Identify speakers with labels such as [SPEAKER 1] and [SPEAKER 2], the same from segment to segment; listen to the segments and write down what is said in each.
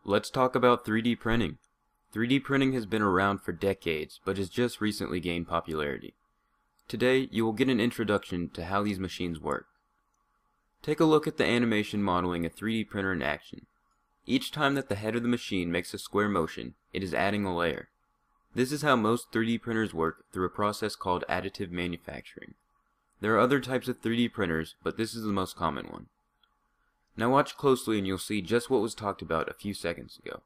[SPEAKER 1] Let's talk about 3D printing. 3D printing has been around for decades, but has just recently gained popularity. Today, you will get an introduction to how these machines work. Take a look at the animation modeling a 3D printer in action. Each time that the head of the machine makes a square motion, it is adding a layer. This is how most 3D printers work through a process called additive manufacturing. There are other types of 3D printers, but this is the most common one. Now watch closely and you'll see just what was talked about a few seconds ago.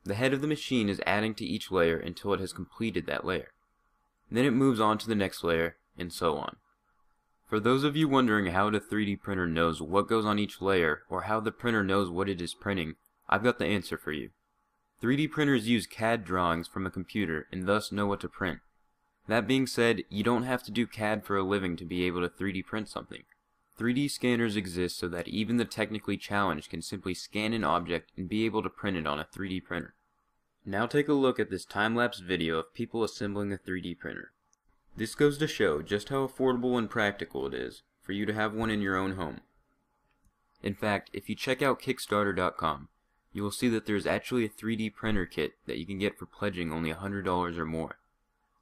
[SPEAKER 1] The head of the machine is adding to each layer until it has completed that layer. Then it moves on to the next layer, and so on. For those of you wondering how the 3D printer knows what goes on each layer, or how the printer knows what it is printing, I've got the answer for you. 3D printers use CAD drawings from a computer and thus know what to print. That being said, you don't have to do CAD for a living to be able to 3D print something. 3D scanners exist so that even the technically challenged can simply scan an object and be able to print it on a 3D printer. Now take a look at this time-lapse video of people assembling a 3D printer. This goes to show just how affordable and practical it is for you to have one in your own home. In fact, if you check out Kickstarter.com, you will see that there is actually a 3D printer kit that you can get for pledging only $100 or more.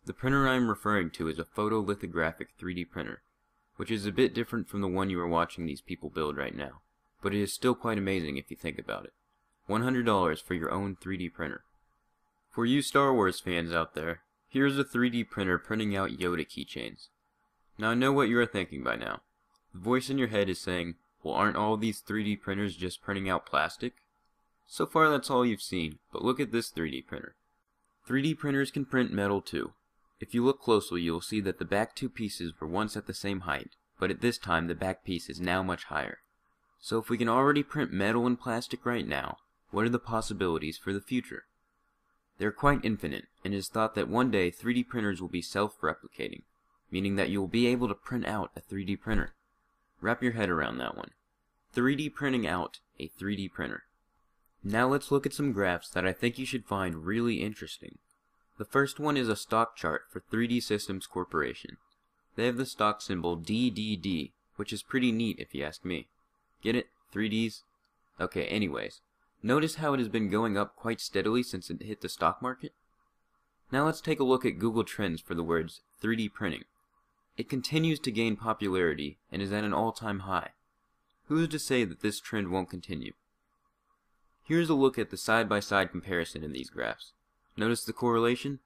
[SPEAKER 1] The printer I am referring to is a photolithographic 3D printer, which is a bit different from the one you are watching these people build right now, but it is still quite amazing if you think about it. $100 for your own 3D printer. For you Star Wars fans out there, here's a 3D printer printing out Yoda keychains. Now I know what you are thinking by now. The voice in your head is saying, well, aren't all these 3D printers just printing out plastic? So far that's all you've seen, but look at this 3D printer. 3D printers can print metal too. If you look closely, you will see that the back two pieces were once at the same height, but at this time the back piece is now much higher. So if we can already print metal and plastic right now, what are the possibilities for the future? They are quite infinite, and it is thought that one day 3D printers will be self-replicating, meaning that you will be able to print out a 3D printer. Wrap your head around that one. 3D printing out a 3D printer. Now let's look at some graphs that I think you should find really interesting. The first one is a stock chart for 3D Systems Corporation. They have the stock symbol DDD, which is pretty neat if you ask me. Get it? 3Ds? Okay, anyways. Notice how it has been going up quite steadily since it hit the stock market? Now let's take a look at Google Trends for the words 3D printing. It continues to gain popularity and is at an all-time high. Who's to say that this trend won't continue? Here's a look at the side-by-side comparison in these graphs. Notice the correlation?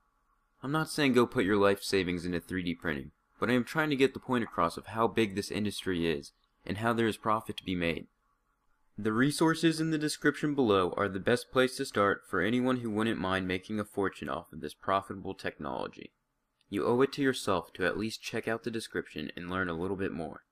[SPEAKER 1] I'm not saying go put your life savings into 3D printing, but I am trying to get the point across of how big this industry is and how there is profit to be made. The resources in the description below are the best place to start for anyone who wouldn't mind making a fortune off of this profitable technology. You owe it to yourself to at least check out the description and learn a little bit more.